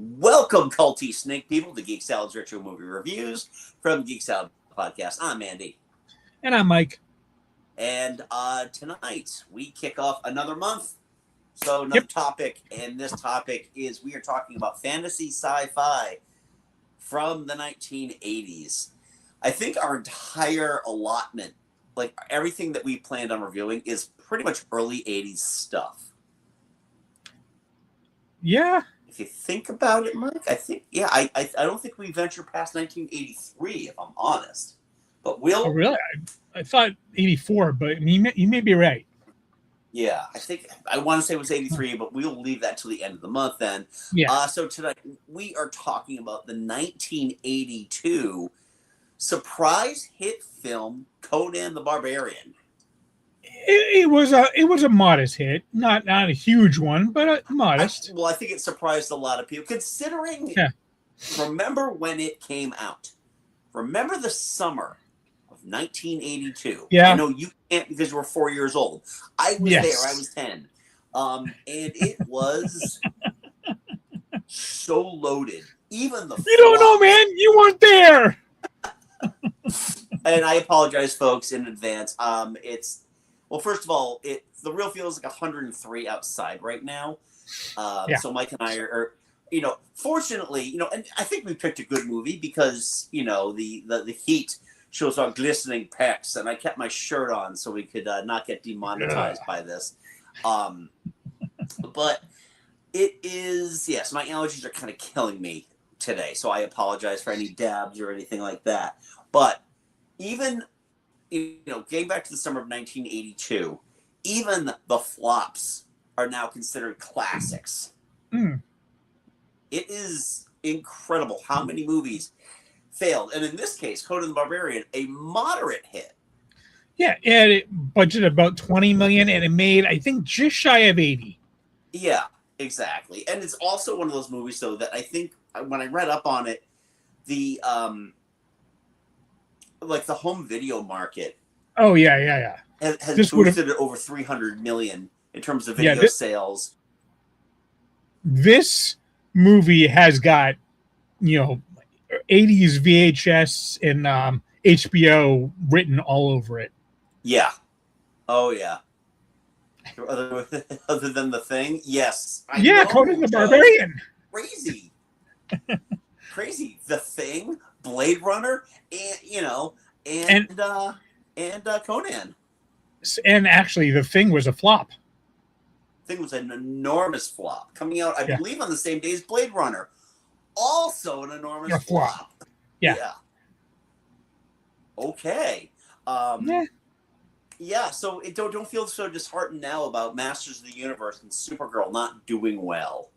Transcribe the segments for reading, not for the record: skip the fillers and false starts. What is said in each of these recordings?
Welcome, culty snake people, to Geek Salad's Retro Movie Reviews from Geek Salad Podcast. I'm Andy. And I'm Mike. And tonight, we kick off another month. So another topic, and this topic is we are talking about fantasy sci-fi from the 1980s. I think our entire allotment, like everything that we planned on reviewing, is pretty much early 80s stuff. Yeah. If you think about it, Mike, I think, I don't think we venture past 1983, if I'm honest. But we'll... Oh, really? I thought 84, but you may be right. Yeah, I want to say it was 83, but we'll leave that till the end of the month then. Yeah. So tonight, we are talking about the 1982 surprise hit film, Conan the Barbarian. It was a modest hit, not a huge one, but modest. I think it surprised a lot of people, considering. Yeah. Remember when it came out? Remember the summer of 1982? Yeah. I know you can't because you were 4 years old. I was there. I was 10, and it was so loaded. Even the you don't know, man. You weren't there. And I apologize, folks, in advance. Well, first of all, the real feel is like 103 outside right now. So Mike and I are, fortunately, and I think we picked a good movie because, the heat shows our glistening pecs, and I kept my shirt on so we could not get demonetized by this. But it is, yes, my allergies are kind of killing me today, so I apologize for any dabs or anything like that. But even... getting back to the summer of 1982, even the flops are now considered classics. Mm. It is incredible how many movies failed. And in this case, Conan the Barbarian, a moderate hit. Yeah, and it budgeted about $20 million, and it made, I think, just shy of 80. Yeah, exactly. And it's also one of those movies, though, that I think when I read up on it, the the home video market. Oh yeah. Has boosted it over 300 million in terms of video sales. This movie has got, 80s VHS and HBO written all over it. Yeah. Oh yeah. Other than The Thing, yes. Conan the Barbarian. Crazy. Crazy. The Thing, Blade Runner, and Conan. And actually, The Thing was a flop. Thing was an enormous flop. Coming out, I believe, on the same day as Blade Runner. Also an enormous flop. Yeah. Okay. Yeah, so don't feel so disheartened now about Masters of the Universe and Supergirl not doing well.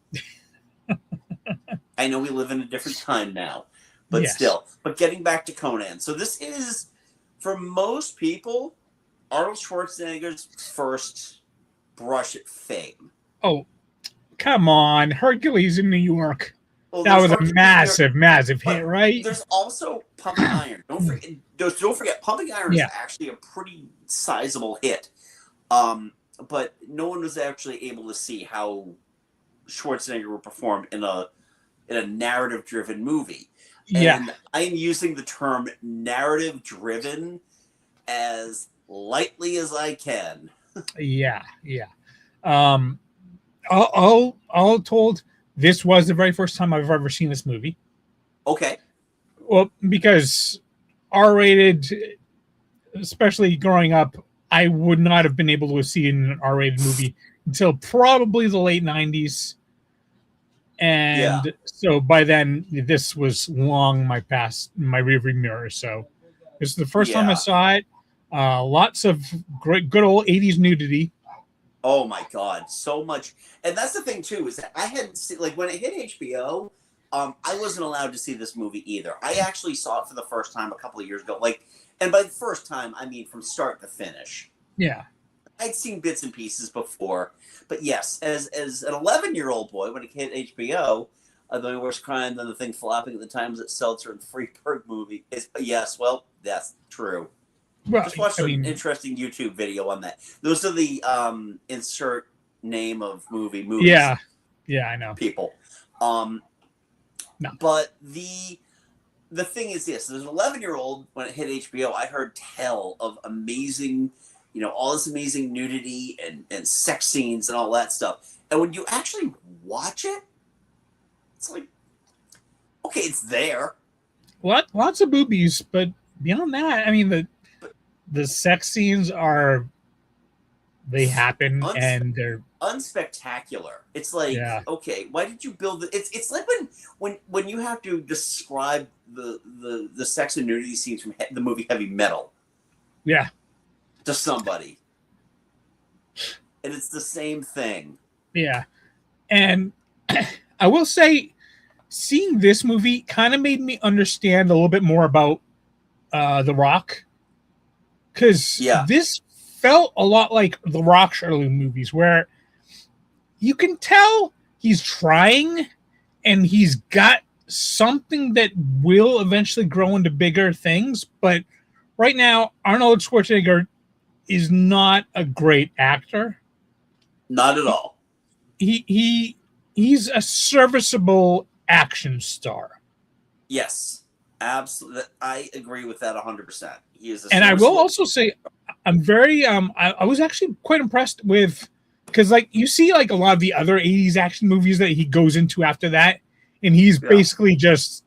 I know we live in a different time now. But still. But getting back to Conan. So this is, for most people, Arnold Schwarzenegger's first brush at fame. Oh, come on. Hercules in New York. Well, that was a massive hit, right? There's also Pumping Iron. Don't forget, Pumping Iron is actually a pretty sizable hit. But no one was actually able to see how Schwarzenegger would perform in a narrative-driven movie. And I'm using the term narrative-driven as lightly as I can. Yeah. All told, this was the very first time I've ever seen this movie. Okay. Well, because R-rated, especially growing up, I would not have been able to see an R-rated movie until probably the late 90s. And so by then, this was long my rearview mirror. So this is the first time I saw it. Lots of good old 80s nudity. Oh my God, so much. And that's the thing too, is that I hadn't seen, when it hit HBO, I wasn't allowed to see this movie either. I actually saw it for the first time a couple of years ago. And by the first time, I mean from start to finish. Yeah. I'd seen bits and pieces before, but yes, as an 11-year-old boy, when it hit HBO, the worst crime than the thing flopping at the time was that Seltzer and Freeberg movie. That's true. Well, just watched an interesting YouTube video on that. Those are the insert name of movies. Yeah, I know. People. No. But the thing is this: as an 11-year-old, when it hit HBO, I heard tell of amazing, all this amazing nudity and sex scenes and all that stuff. And when you actually watch it, it's like, okay, it's there. Lots of boobies, but beyond that, I mean, the sex scenes they happen and they're unspectacular. It's like, okay, why did you build it? It's like when you have to describe the sex and nudity scenes from the movie Heavy Metal, to somebody, and it's the same thing. Yeah, and I will say, seeing this movie kind of made me understand a little bit more about The Rock, because this felt a lot like The Rock's early movies, where you can tell he's trying and he's got something that will eventually grow into bigger things. But right now, Arnold Schwarzenegger is not a great actor. Not at all. He's a serviceable action star. Yes, absolutely. I agree with that 100%. He is, and I will also say, I'm very I was actually quite impressed with, because like you see like a lot of the other 80s action movies that he goes into after that, and he's basically just,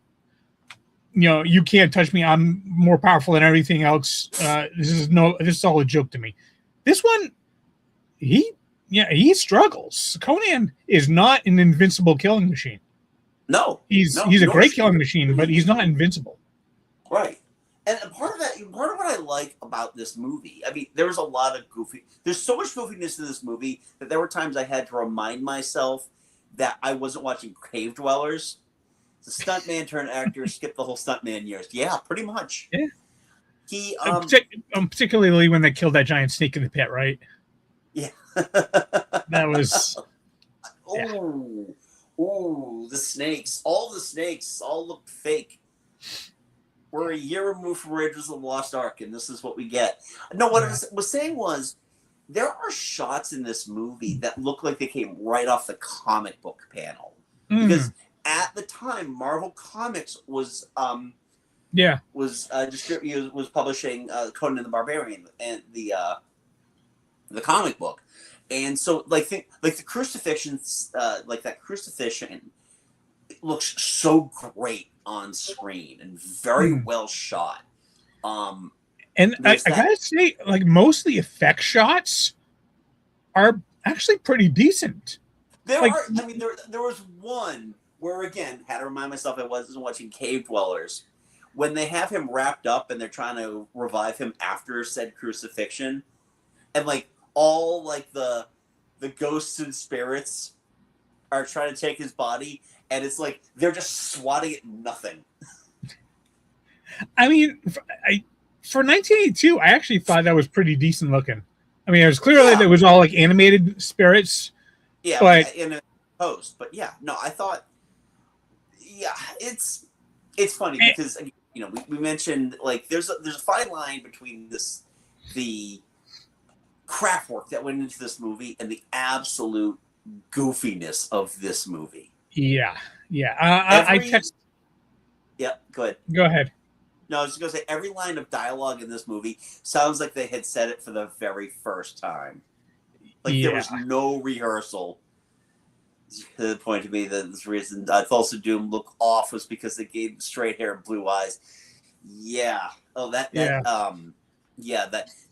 you can't touch me, I'm more powerful than everything else. This is all a joke to me. This one, he struggles. Conan is not an invincible killing machine. No, he's a great killing machine, but he's not invincible. Right. And part of what I like about this movie, I mean, there was a lot of there's so much goofiness in this movie that there were times I had to remind myself that I wasn't watching Cave Dwellers. The stuntman turned actor skipped the whole stuntman years. Yeah, pretty much. Yeah. He particularly when they killed that giant snake in the pit, right? Yeah. That was the snakes. All look fake. We're a year removed from Raiders of the Lost Ark, and this is what we get. No, what I was saying was, there are shots in this movie that look like they came right off the comic book panel. Because at the time, Marvel Comics was publishing Conan the Barbarian and the comic book, and so like the crucifixion, that crucifixion looks so great on screen and very well shot. And I gotta say, like, most of the effect shots are actually pretty decent. There was one where, again, had to remind myself I wasn't watching Cave Dwellers, when they have him wrapped up and they're trying to revive him after said crucifixion, and like all like the ghosts and spirits are trying to take his body, and it's like they're just swatting at nothing. I mean, for 1982, I actually thought that was pretty decent looking. I mean, it was clearly that it was all like animated spirits. Yeah, but in a post. But yeah, no, I thought, it's funny because we mentioned like there's a fine line between the craft work that went into this movie and the absolute goofiness of this movie. Yeah. Yeah, go ahead. Go ahead. No, I was just going to say, every line of dialogue in this movie sounds like they had said it for the very first time. Like, there was no rehearsal. To the point to me that this reason Thulsa Doom looked off was because they gave him straight hair and blue eyes. Yeah. Oh, the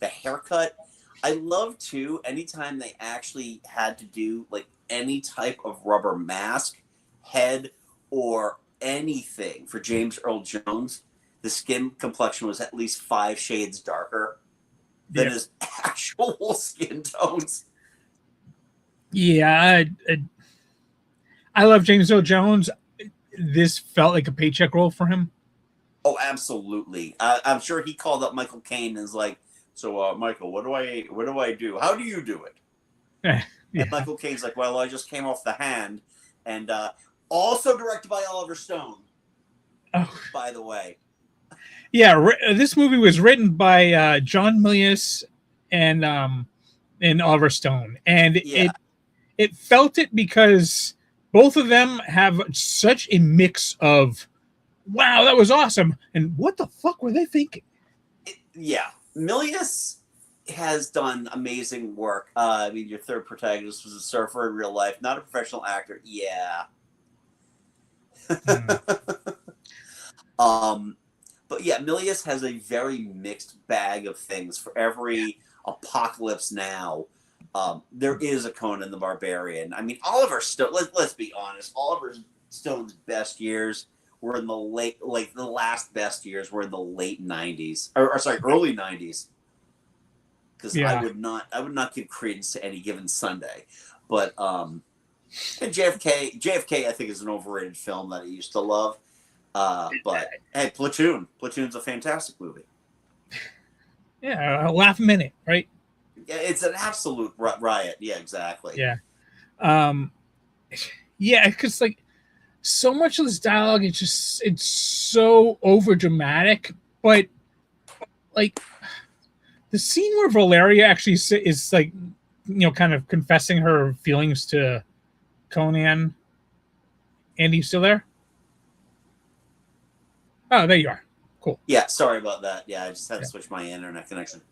haircut. I love, too, anytime they actually had to do, like, any type of rubber mask, head, or anything for James Earl Jones, the skin complexion was at least 5 shades darker than his actual skin tones. Yeah, I love James Earl Jones. This felt like a paycheck role for him. Oh, absolutely. I'm sure he called up Michael Caine and was like, "So, Michael, what do I do? How do you do it?" And Michael Caine's like, "Well, I just came off The Hand," and also directed by Oliver Stone. Oh, by the way. Yeah, this movie was written by John Milius and Oliver Stone, and it felt it because both of them have such a mix of, wow, that was awesome, and what the fuck were they thinking? Yeah. Milius has done amazing work. I mean, your third protagonist was a surfer in real life, not a professional actor. Yeah. But yeah, Milius has a very mixed bag of things. For every apocalypse now, there is a Conan the Barbarian. I mean, Oliver Stone. Let's be honest. Oliver Stone's best years were in the the last best years were in the late '90s, or sorry, early '90s. Because I would not give credence to Any Given Sunday, but and JFK, I think, is an overrated film that I used to love. But hey, Platoon's a fantastic movie. Yeah, a laugh a minute, right? Yeah, it's an absolute riot. Yeah, exactly. Yeah, yeah, because like so much of this dialogue, it's so over dramatic, but like the scene where Valeria actually is like, kind of confessing her feelings to Conan. Andy, you still there? Oh, there you are. Cool. Yeah, sorry about that. Yeah, I just had to switch my internet connection.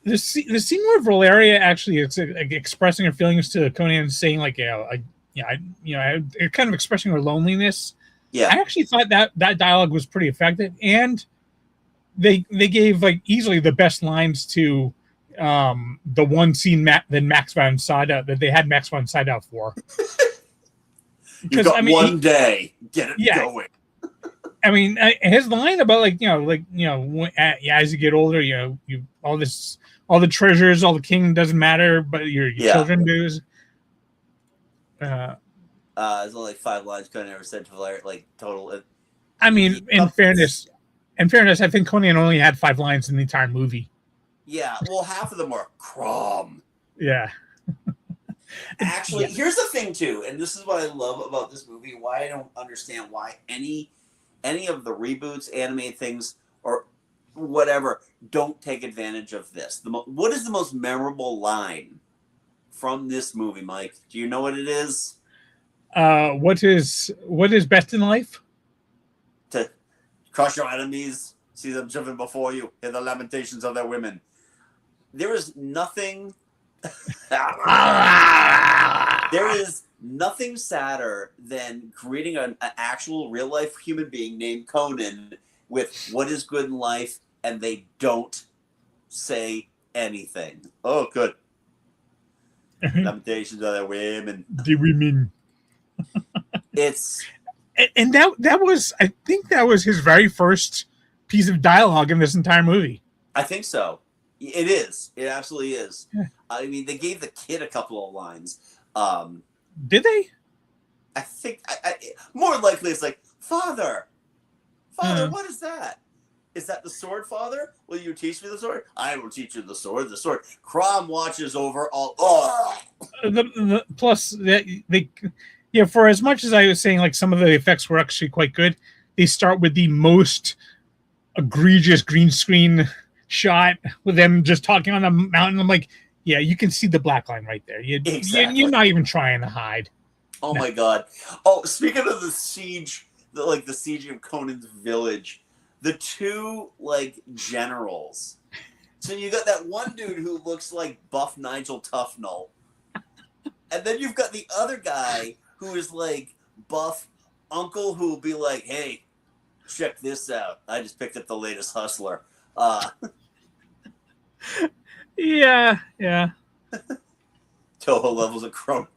The scene where Valeria actually is like expressing her feelings to Conan, saying like, kind of expressing her loneliness. Yeah, I actually thought that dialogue was pretty effective, and they gave like easily the best lines to the one scene that Max von Sydow that they had Max von Sydow for. Because one day, get it going. I mean, his line about as you get older, you all the treasures, all the kingdom doesn't matter, but your children do. There's only 5 lines Conan ever said to Valeria, like total. I mean, in fairness, I think Conan only had 5 lines in the entire movie. Yeah, well, half of them are Crom. Yeah. Actually, here's the thing too, and this is what I love about this movie. Why I don't understand why any of the reboots, animated things, or whatever don't take advantage of this. What is the most memorable line from this movie, Mike? Do you know what it is? What is best in life? To crush your enemies, see them driven before you, hear the lamentations of their women. There is nothing. There is nothing sadder than creating an actual real life human being named Conan with what is good in life, and they don't say anything. Oh, good. Lamentations of their women. The women. It's and that was, I think that was his very first piece of dialogue in this entire movie. I think so. It is. It absolutely is. Yeah. I mean, they gave the kid a couple of lines. Did they? I think more likely it's like, Father, what is that? Is that the sword, Father? Will you teach me the sword? I will teach you the sword. The sword. Crom watches over all. Oh. Plus, for as much as I was saying, like some of the effects were actually quite good. They start with the most egregious green screen shot with them just talking on the mountain. I'm like, yeah, you can see the black line right there. Exactly. You're not even trying to hide. Oh my god! Oh, speaking of the siege, the siege of Conan's village, the 2 generals. So you got that one dude who looks like buff Nigel Tufnell, and then you've got the other guy who is like buff uncle who will be like, "Hey, check this out! I just picked up the latest Hustler." Yeah. Toho levels of chrome.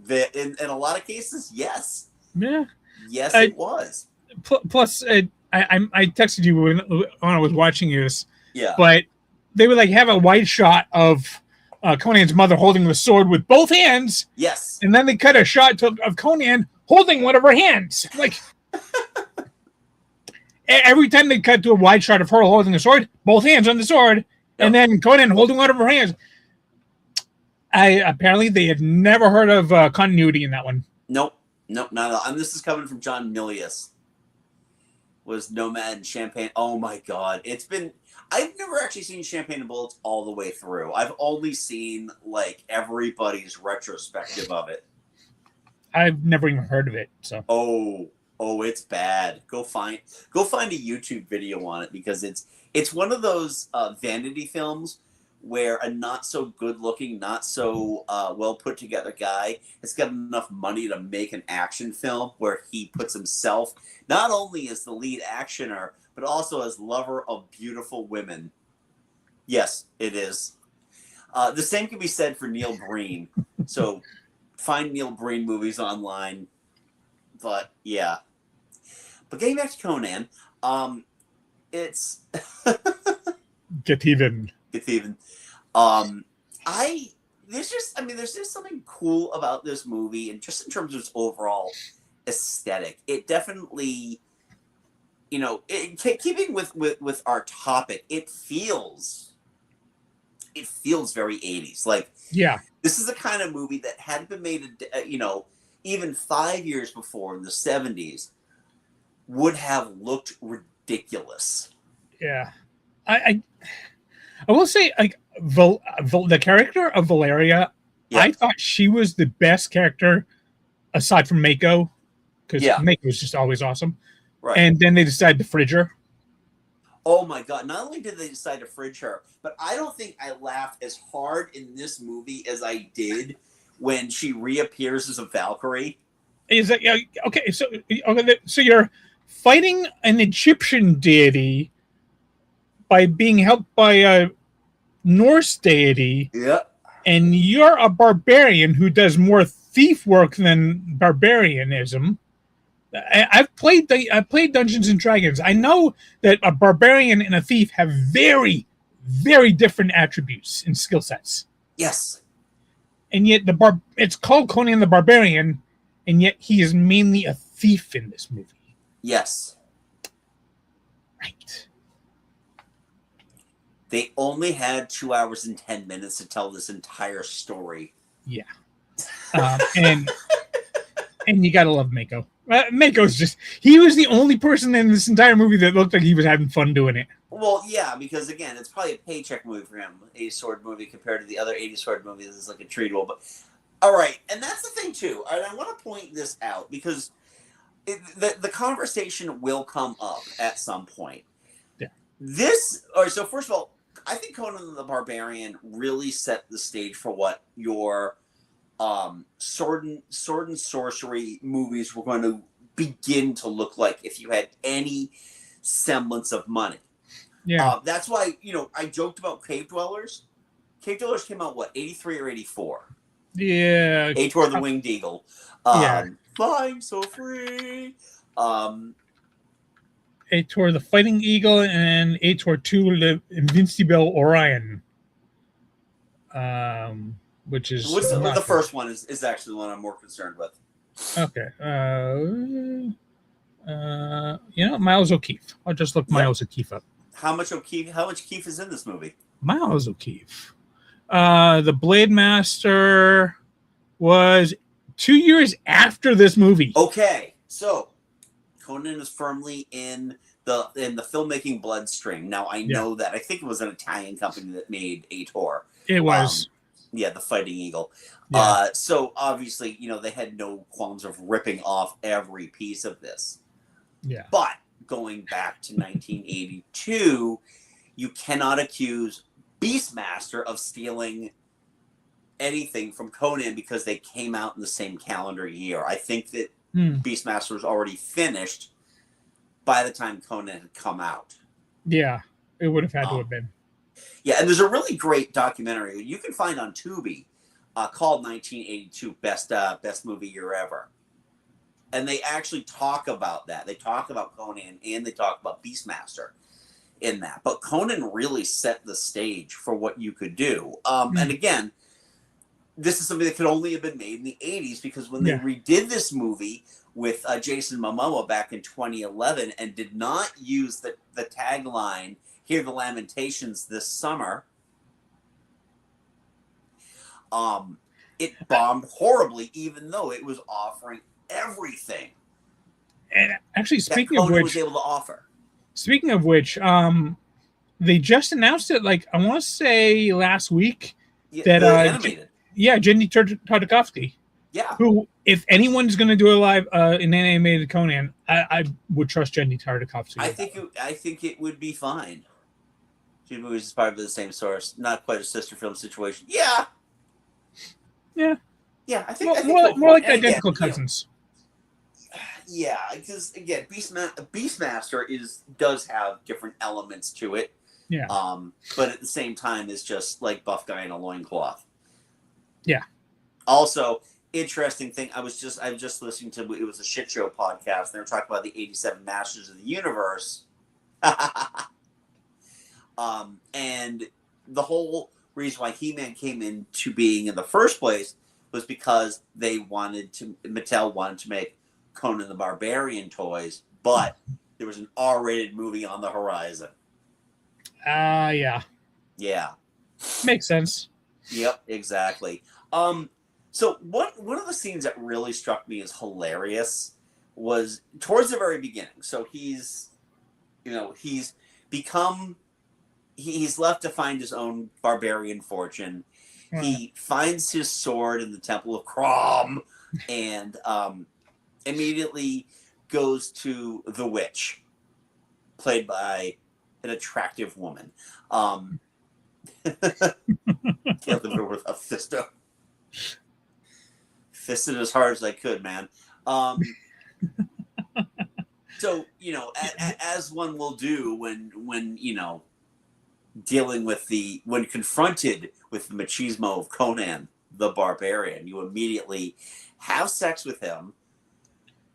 In a lot of cases, yes. Yeah. Yes, it was. Plus, I texted you when I was watching this. Yeah. But they would have a wide shot of Conan's mother holding the sword with both hands. Yes. And then they cut a shot of Conan holding one of her hands. Every time they cut to a wide shot of her holding the sword, both hands on the sword, and then Conan holding one of her hands. Apparently they had never heard of continuity in that one. Nope, not at all. And this is coming from John Milius. Was Nomad and Champagne. Oh my god. I've never actually seen Champagne and Bullets all the way through. I've only seen everybody's retrospective of it. I've never even heard of it. So it's bad. Go find a YouTube video on it, because it's one of those vanity films where a not so good looking, not so well put together guy has got enough money to make an action film where he puts himself not only as the lead actioner, but also as lover of beautiful women. Yes, it is. The same can be said for Neil Breen. So find Neil Breen movies online. But yeah. But getting back to Conan, it's get even. There's just something cool about this movie, and just in terms of its overall aesthetic. It definitely, keeping with our topic, it feels very 80s. Like, yeah, this is the kind of movie that hadn't been made, even 5 years before, in the 70s, would have looked ridiculous. Yeah, I will say, like, the character of Valeria, yeah. I thought she was the best character aside from Mako, because Mako was just always awesome. Right. And then they decided to fridge her. Oh my God. Not only did they decide to fridge her, but I don't think I laughed as hard in this movie as I did when she reappears as a Valkyrie. Is that okay? So you're fighting an Egyptian deity by being helped by a Norse deity. Yeah. And you're a barbarian who does more thief work than barbarianism. I've played Dungeons and Dragons. I know that a barbarian and a thief have very, very different attributes and skill sets. Yes. And yet it's called Conan the Barbarian, and yet he is mainly a thief in this movie. Yes. Right. They only had 2 hours and 10 minutes to tell this entire story. Yeah. And you gotta love Mako. Mako's he was the only person in this entire movie that looked like he was having fun doing it. Well, yeah, because again, it's probably a paycheck movie for him, 80s sword movie, compared to the other 80s sword movies. It's like a treatable. But all right, and that's the thing too. I want to point this out because the conversation will come up at some point. Yeah. So first of all, I think Conan the Barbarian really set the stage for what your sword and sorcery movies were going to begin to look like if you had any semblance of money. Yeah. That's why, I joked about Cave Dwellers. Cave Dwellers came out, 83 or 84? Yeah. Ator the Winged Eagle. Flying so free. Ator the Fighting Eagle and Ator 2 the Invincible Orion. Which is the first one is actually the one I'm more concerned with. Okay. Miles O'Keefe. I'll just look Miles O'Keefe up. How much O'Keefe is in this movie? Miles O'Keefe. The Blade Master was 2 years after this movie. Okay. So Conan is firmly in the filmmaking bloodstream. Now I know that. I think it was an Italian company that made Ator. It was. The Fighting Eagle. Yeah. So obviously, they had no qualms of ripping off every piece of this. Yeah. But going back to 1982, you cannot accuse Beastmaster of stealing anything from Conan because they came out in the same calendar year. I think that Beastmaster was already finished by the time Conan had come out. Yeah, it would have had to have been. Yeah, and there's a really great documentary you can find on Tubi called 1982 Best Movie Year Ever. And they actually talk about that. They talk about Conan and they talk about Beastmaster in that. But Conan really set the stage for what you could do. And again, this is something that could only have been made in the 80s because when they redid this movie with Jason Momoa back in 2011 and did not use the tagline, "Hear the Lamentations this summer," it bombed horribly, even though it was offering everything. And actually, speaking of which, was able to offer. Speaking of which, they just announced it. Like I want to say last week that animated. Jenny Tartakovsky. Yeah. Who, if anyone's going to do a live an animated Conan, I would trust Jenny Tartakovsky. I think it would be fine. Two movies is probably the same source, not quite a sister film situation. Yeah. I think more like identical cousins. Yeah, because again, Beastmaster does have different elements to it. Yeah. But at the same time, is just like buff guy in a loincloth. Yeah. Also, interesting thing, I was just listening to, it was a shit show podcast. They were talking about the 87 Masters of the Universe. And the whole reason why He-Man came into being in the first place was because Mattel wanted to make Conan the Barbarian toys, but there was an R-rated movie on the horizon. Yeah. Yeah. Makes sense. Yep, exactly. So one of the scenes that really struck me as hilarious was towards the very beginning. So he's left to find his own barbarian fortune. He finds his sword in the Temple of Crom and immediately goes to the witch, played by an attractive woman. Can't live her without Fisto. Fisted as hard as I could, man. So, as one will do when dealing with when confronted with the machismo of Conan the Barbarian, you immediately have sex with him,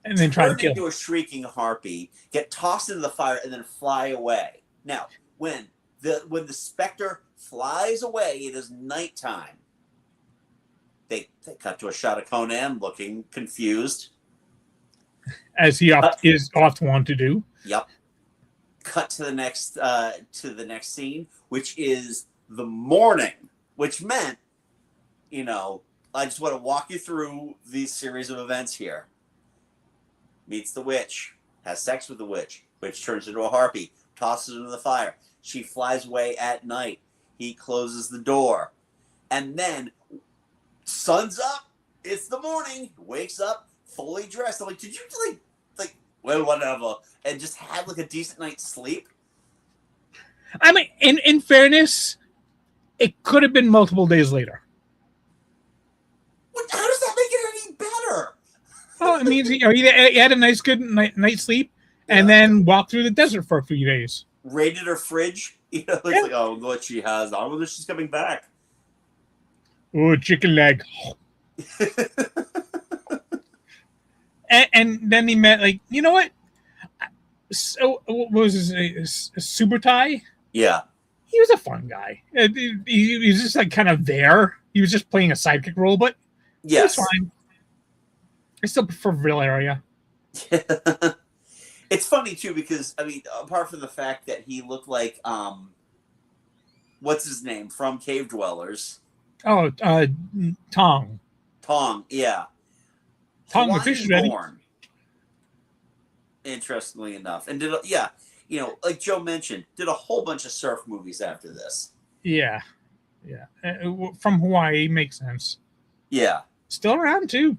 and then try to kill into a shrieking harpy, get tossed into the fire, and then fly away. Now, when the specter flies away, it is nighttime. They cut to a shot of Conan looking confused, as he is often wont to do. Yep. Cut to the next scene, which is the morning, which meant, I just want to walk you through these series of events here. Meets the witch, has sex with the witch turns into a harpy, tosses into the fire. She flies away at night. He closes the door. And then, sun's up. It's the morning. Wakes up, fully dressed. I'm like, did you well, whatever, and just had a decent night's sleep? I mean, in fairness, it could have been multiple days later. How does that make it any better? Well, it means he had a nice, good night's sleep, and then walked through the desert for a few days. Raided her fridge. It's like, oh, what she has. I wonder if she's coming back. Oh, chicken leg. and then he met, you know what? So, what was his name? Super Ty? Yeah. He was a fun guy. He was just kind of there. He was just playing a sidekick role, but yes. It was fine. I still prefer Valeria. It's funny too because apart from the fact that he looked like what's his name from Cave Dwellers? Oh, Tong. Tong, yeah. Tong the fish ready. Interestingly enough, and like Joe mentioned, did a whole bunch of surf movies after this. Yeah. From Hawaii, makes sense. Yeah. Still around too.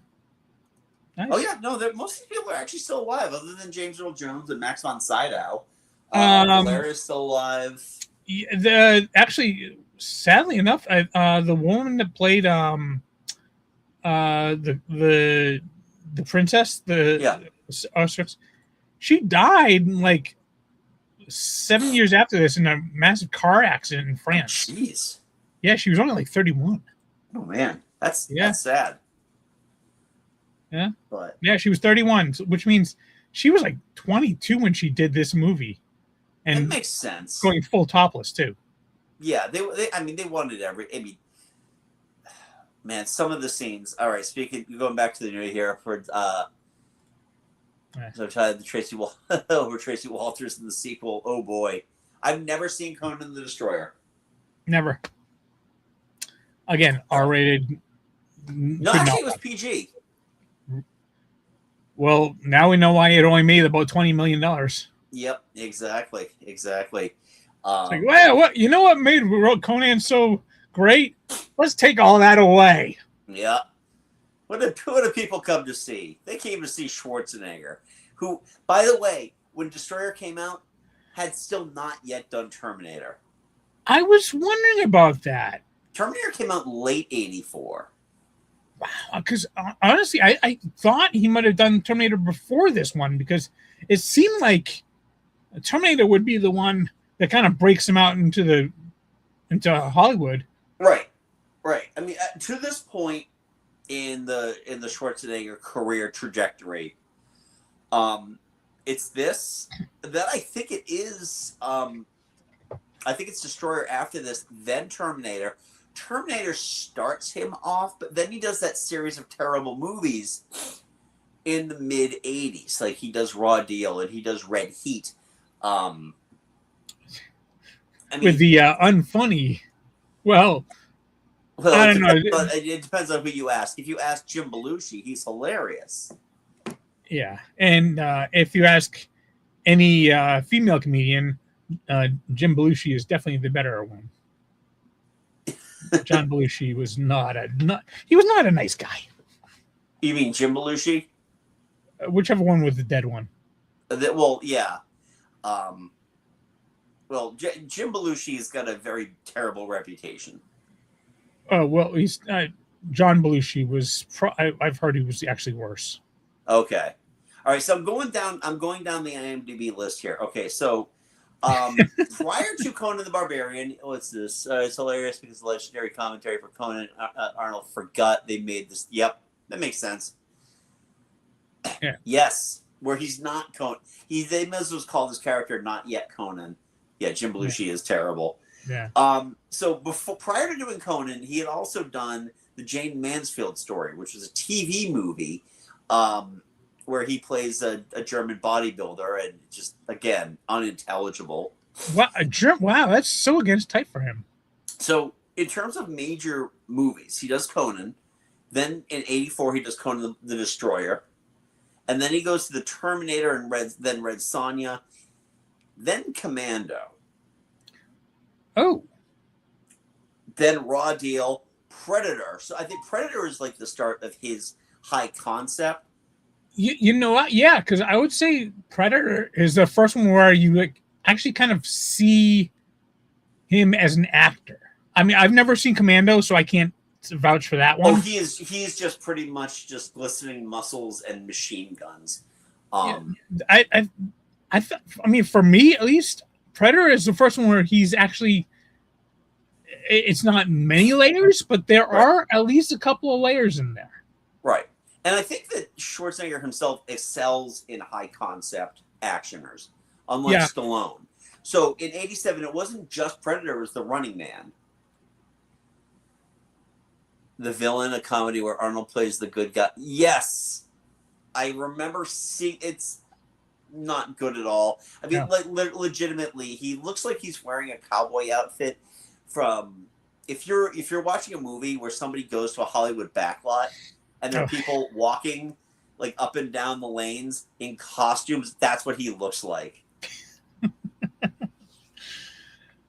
Nice. Oh yeah, no, most of the people are actually still alive, other than James Earl Jones and Max von Sydow. Valeria's still alive. Actually, sadly enough, the woman that played the princess, she died 7 years after this in a massive car accident in France. Oh, jeez. Yeah, she was only 31. Oh man, that's sad. Yeah. But yeah, she was 31, which means she was 22 when she did this movie. And it makes sense. Going full topless too. Yeah, they wanted man, some of the scenes. All right, going back to the new here for so the Tracy over Tracy Walters in the sequel. Oh boy, I've never seen Conan the Destroyer. Never. Again, R-rated. No, actually, it was PG. Well, now we know why it only made about $20 million. Yep, exactly. Well, what what made Conan so great? Let's take all that away. Yeah. What do people come to see? They came to see Schwarzenegger, who, by the way, when Destroyer came out, had still not yet done Terminator. I was wondering about that. Terminator came out late '84. Wow, because honestly, I thought he might have done Terminator before this one, because it seemed like Terminator would be the one that kind of breaks him out into Hollywood. Right. I mean, to this point in the Schwarzenegger career trajectory, it's this that I think it is. I think it's Destroyer after this, then Terminator. Terminator starts him off, but then he does that series of terrible movies in the mid '80s. Like he does Raw Deal and he does Red Heat. I mean, with the unfunny. Well, I don't know. It depends on who you ask. If you ask Jim Belushi, he's hilarious. Yeah, and if you ask any female comedian, Jim Belushi is definitely the better one. John Belushi was not a nice guy. You mean Jim Belushi? Whichever one was the dead one. Well, yeah. Well, Jim Belushi's got a very terrible reputation. Oh well, he's John Belushi was. I've heard he was actually worse. Okay, all right. So I'm going down the IMDb list here. Okay, so prior to Conan the Barbarian, what's this? It's hilarious because the legendary commentary for Conan Arnold forgot they made this. Yep, that makes sense. Yeah. Yes, where he's not Conan. They may as well call this character Not Yet Conan. Yeah, Jim Belushi is terrible. Yeah. So prior to doing Conan, he had also done the Jane Mansfield story, which was a TV movie where he plays a German bodybuilder and just, again, unintelligible. Wow, that's so against type for him. So in terms of major movies, he does Conan. Then in '84, he does Conan the Destroyer. And then he goes to the Terminator and Red Sonja. Then Commando. Oh. Then Raw Deal, Predator. So I think Predator is like the start of his high concept. You know what? Yeah, because I would say Predator is the first one where you actually kind of see him as an actor. I mean, I've never seen Commando, so I can't vouch for that one. Oh, he's just pretty much just glistening muscles and machine guns. I mean, for me at least, Predator is the first one where he's actually. It's not many layers, but there are at least a couple of layers in there. Right. And I think that Schwarzenegger himself excels in high concept actioners, unlike Stallone. So in '87, it wasn't just Predator, it was The Running Man. The villain, a comedy where Arnold plays the good guy. Yes. I remember seeing it's not good at all. I mean, legitimately, he looks like he's wearing a cowboy outfit from if you're watching a movie where somebody goes to a Hollywood backlot and there are people walking like up and down the lanes in costumes, that's what he looks like.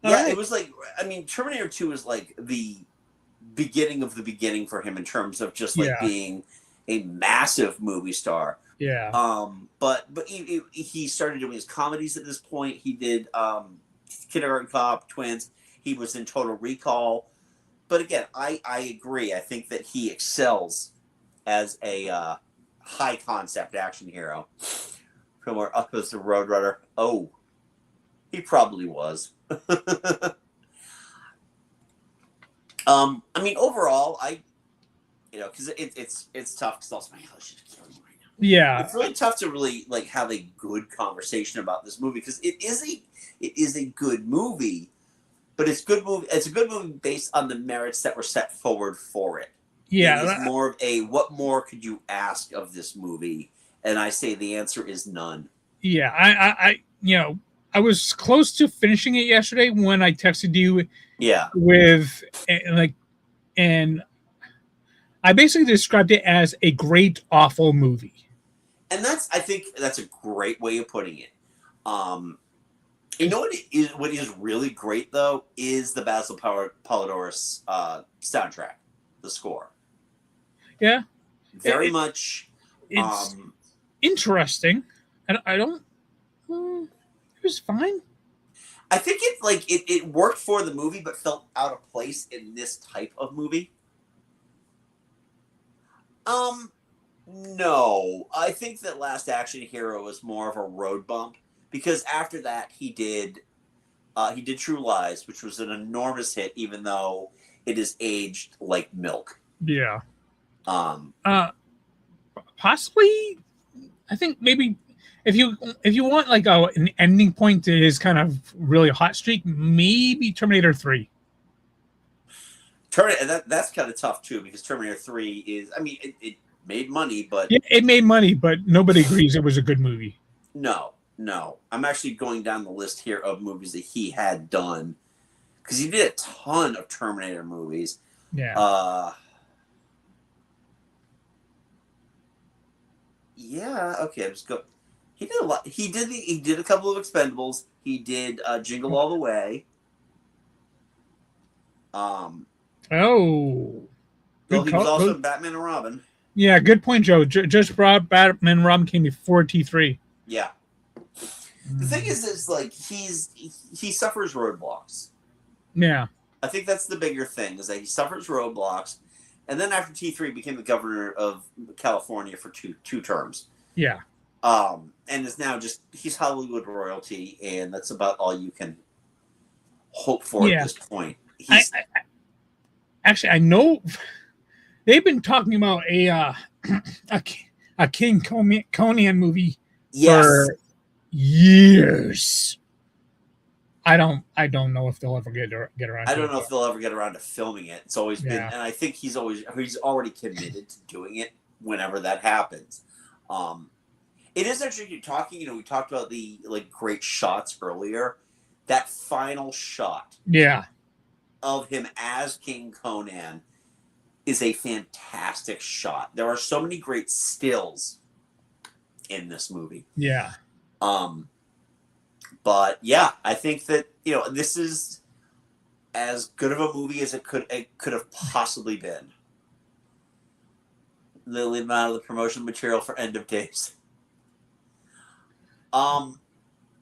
It was like, I mean, Terminator 2 is like the beginning of the beginning for him in terms of just like being a massive movie star. Yeah. But he started doing his comedies at this point. He did Kindergarten Cop, Twins. He was in Total Recall. But again, I agree. I think that he excels as a high concept action hero. From where up as the Roadrunner. Oh, he probably was. I mean, overall, because it's tough because also my English is killing me right now. Yeah, it's really tough to really like have a good conversation about this movie because it is a good movie, but it's good movie. It's a good movie based on the merits that were set forward for it. Yeah, it's more of a what more could you ask of this movie? And I say the answer is none. Yeah, I was close to finishing it yesterday when I texted you. Yeah. And I basically described it as a great, awful movie. And I think that's a great way of putting it. You know what is really great though is the Basil Poledouris soundtrack, the score. Yeah. Very much. It's interesting. I don't. It was fine. I think it worked for the movie, but felt out of place in this type of movie. No, I think that Last Action Hero was more of a road bump because after that he did True Lies, which was an enormous hit, even though it is aged like milk. Yeah. Possibly, I think maybe if you want like an ending point to his kind of really hot streak, maybe Terminator 3. That's kind of tough too because Terminator 3 is, I mean, it made money, but it made money, but nobody agrees it was a good movie. No. I'm actually going down the list here of movies that he had done because he did a ton of Terminator movies. Yeah. Yeah. Okay. Just go. He did a lot. He did a couple of Expendables. He did Jingle All the Way. Oh. Well, he was also in Batman and Robin. Yeah, good point, Joe. Just Batman and Robin came before T3. Yeah. The thing is like he suffers roadblocks. Yeah. I think that's the bigger thing is that he suffers roadblocks, and then after T3 became the governor of California for two terms. Yeah. And is now he's Hollywood royalty, and that's about all you can hope for at this point. I know they've been talking about a King Conan movie for years. I don't know if they'll ever get around. I don't know if they'll ever get around to filming it. It's always been, and I think he's already committed to doing it whenever that happens. It is actually talking. We talked about the great shots earlier. That final shot, of him as King Conan is a fantastic shot. There are so many great stills in this movie. Yeah. But yeah, I think that this is as good of a movie as it could have possibly been. Literally out of the promotional material for End of Days. No.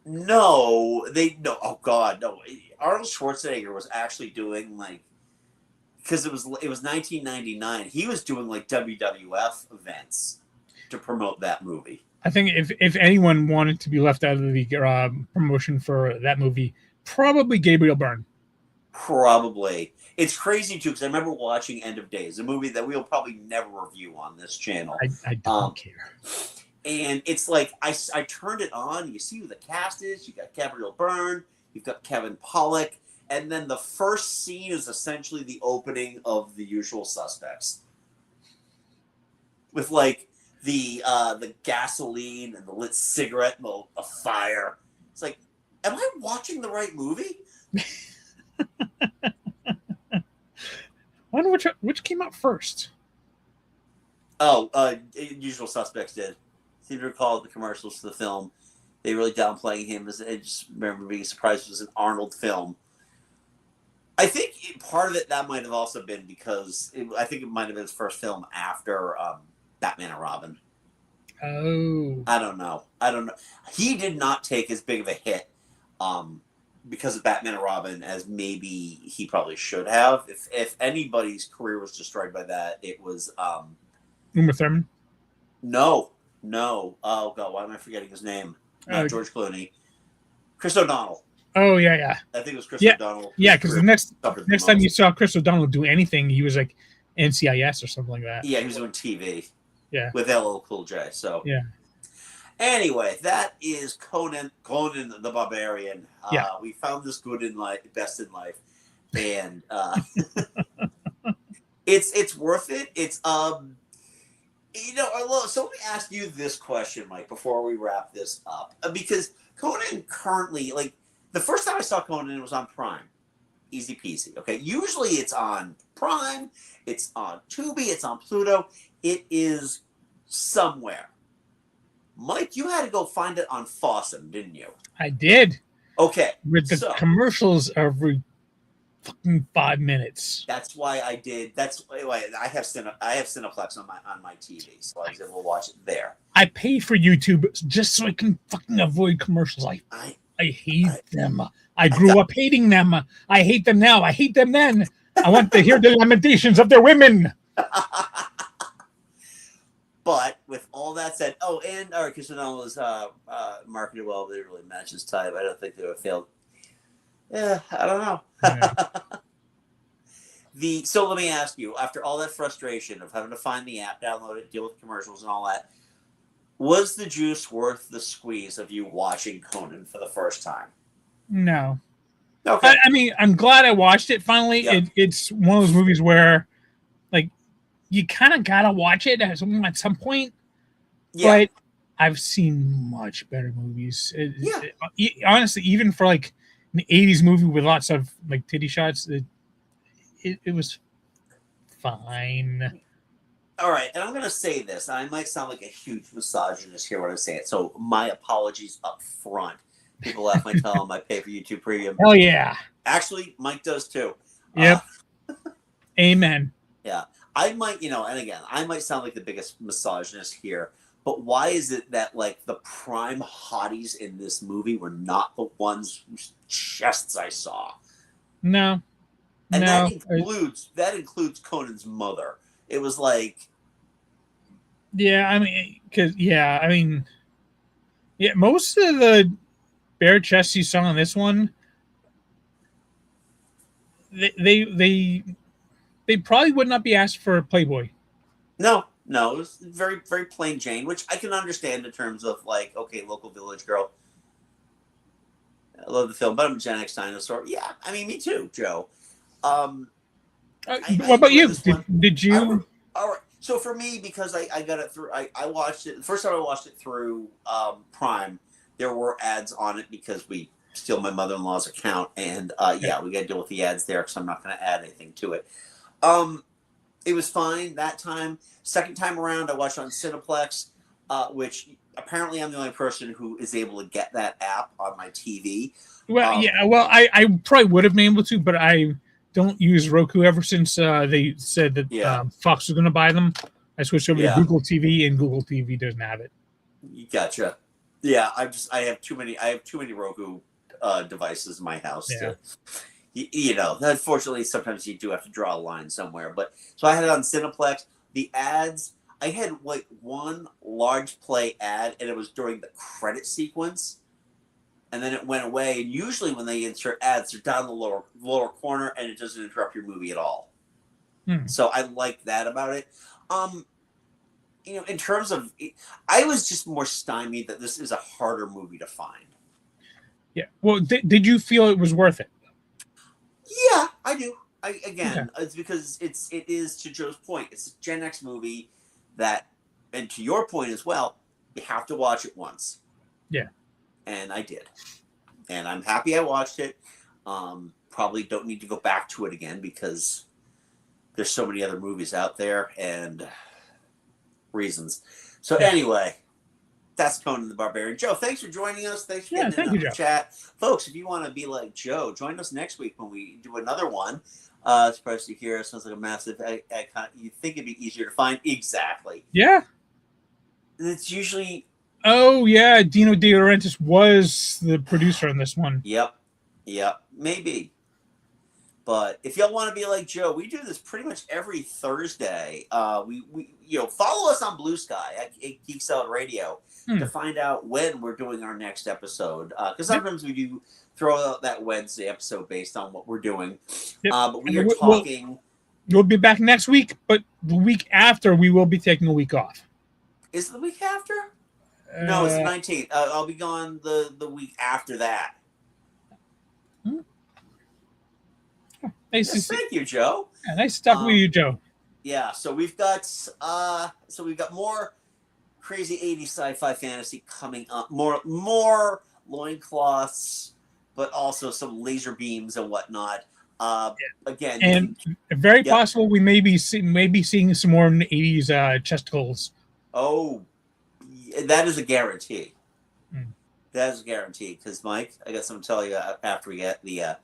Oh God, no. Arnold Schwarzenegger was actually doing because it was 1999. He was doing WWF events to promote that movie. I think if anyone wanted to be left out of the promotion for that movie, probably Gabriel Byrne. Probably. It's crazy too because I remember watching End of Days, a movie that we'll probably never review on this channel. I don't care. And it's I turned it on. You see who the cast is. You got Gabriel Byrne. You've got Kevin Pollak. And then the first scene is essentially the opening of The Usual Suspects. With the gasoline and the lit cigarette and the fire. It's am I watching the right movie? I wonder which came out first. Usual Suspects did. I seem to recall the commercials for the film. They really downplaying him. I just remember being surprised it was an Arnold film. I think part of it that might have also been because I think it might have been his first film after Batman and Robin. Oh. I don't know. He did not take as big of a hit because of Batman and Robin as maybe he probably should have. If anybody's career was destroyed by that, it was Uma Thurman? No. Oh God, why am I forgetting his name? Not George Clooney. Chris O'Donnell. Oh yeah. I think it was Chris O'Donnell. Yeah, because the next time you saw Chris O'Donnell do anything, he was NCIS or something like that. Yeah, he was doing TV. Yeah. With LL Cool J. So yeah. Anyway, that is Conan the Barbarian. We found this good in life, best in life, and it's worth it. It's so let me ask you this question, Mike, before we wrap this up, because Conan currently, the first time I saw Conan, it was on Prime. Easy peasy. Okay. Usually it's on Prime, it's on Tubi, it's on Pluto. It is somewhere. Mike, you had to go find it on Fossum, didn't you? I did. Okay. With the commercials every fucking 5 minutes. That's why I did. That's why I have Cineplex on my TV, so I was able to watch it there. I pay for YouTube just so I can fucking avoid commercials. I hate them. I grew up hating them. I hate them now. I hate them then. I want to hear the lamentations of their women. But with all that said, and our Kishinal was marketed well, but it really matches type. I don't think they would have failed. Yeah, I don't know. Yeah. So let me ask you, after all that frustration of having to find the app, download it, deal with commercials and all that, was the juice worth the squeeze of you watching Conan for the first time? No. Okay. I mean, I'm glad I watched it finally. Yep. It's one of those movies where, like, you kind of gotta watch it at some point. Yeah. But I've seen much better movies. Honestly, even for like an 80s movie with lots of like titty shots, it was fine. All right, and I'm going to say this. I might sound like a huge misogynist here when I say it, so my apologies up front. People laugh when I tell them I pay for YouTube Premium. Hell yeah. Actually, Mike does too. Yep. Amen. Yeah. I might, and again, I might sound like the biggest misogynist here, but why is it that, like, the prime hotties in this movie were not the ones whose chests I saw? No. And that includes Conan's mother. It was like... Yeah, I mean, most of the bare chests you saw on this one, they probably would not be asked for Playboy. No, it was very, very plain Jane, which I can understand in terms of, like, okay, local village girl. I love the film, but I'm a Gen X dinosaur. Yeah, I mean, me too, Joe. What about you? Did you? All right. So for me, because I got it through, I watched it. The first time I watched it through Prime, there were ads on it because we steal my mother-in-law's account. And we got to deal with the ads there because I'm not going to add anything to it. It was fine that time. Second time around, I watched on Cineplex, which apparently I'm the only person who is able to get that app on my TV. Well, I probably would have been able to, but I don't use Roku ever since they said that Fox was going to buy them. I switched over to Google TV, and Google TV doesn't have it. Gotcha. Yeah, I have too many Roku devices in my house. Yeah. Unfortunately, sometimes you do have to draw a line somewhere. But so I had it on Cineplex. The ads, I had like one large play ad, and it was during the credit sequence. And then it went away. And usually when they insert ads, they're down the lower corner, and it doesn't interrupt your movie at all. So I like that about it. In terms of, I was just more stymied that this is a harder movie to find. Yeah. Well, did you feel it was worth it? Yeah, I do. It's because it is, to Joe's point, it's a Gen X movie that, and to your point as well, you have to watch it once. Yeah. And I did. And I'm happy I watched it. Probably don't need to go back to it again because there's so many other movies out there and reasons. So anyway, that's Conan the Barbarian. Joe, thanks for joining us. Thanks for getting in the chat. Folks, if you want to be like Joe, join us next week when we do another one. Surprised to hear. It sounds like a massive... you think it'd be easier to find. Exactly. Yeah. It's usually... Oh, yeah. Dino De Laurentiis was the producer on this one. Yep. Maybe. But if y'all want to be like Joe, we do this pretty much every Thursday. We follow us on Blue Sky at Geek Salad Radio to find out when we're doing our next episode. Because sometimes we do throw out that Wednesday episode based on what we're doing. Yep. But we are talking... We'll be back next week, but the week after, we will be taking a week off. Is it the week after? No, it's the 19th. I'll be gone the week after that. Thank you, Joe. Yeah, nice to talk with you, Joe. Yeah, so we've got more crazy 80s sci-fi fantasy coming up. More loincloths, but also some laser beams and whatnot. Again, and very possible we may be seeing some more 80s chesticles. Oh, that is a guarantee. That is a guarantee because Mike, I got something to tell you after we get the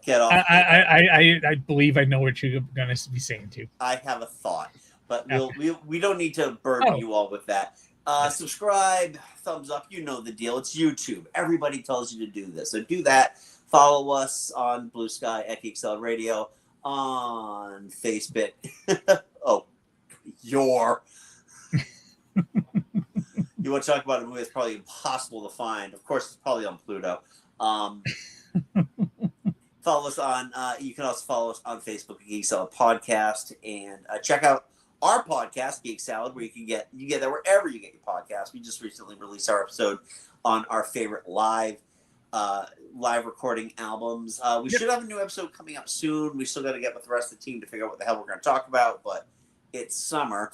Get off. I believe I know what you're going to be saying too. I have a thought, but we don't need to burden you all with that. Subscribe, thumbs up. You know the deal. It's YouTube. Everybody tells you to do this, so do that. Follow us on Blue Sky at Geek Salad Radio, on Facebook. You want to talk about a movie that's probably impossible to find? Of course, it's probably on Pluto. Follow us on. You can also follow us on Facebook, Geek Salad Podcast, and check out our podcast, Geek Salad, where you get that wherever you get your podcast. We just recently released our episode on our favorite live recording albums. We should have a new episode coming up soon. We still got to get with the rest of the team to figure out what the hell we're going to talk about, but it's summer,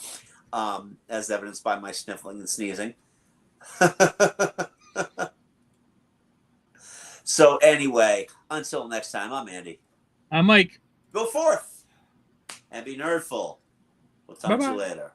as evidenced by my sniffling and sneezing. So anyway, until next time, I'm Andy. I'm Mike. Go forth and be nerdful. We'll talk to you later.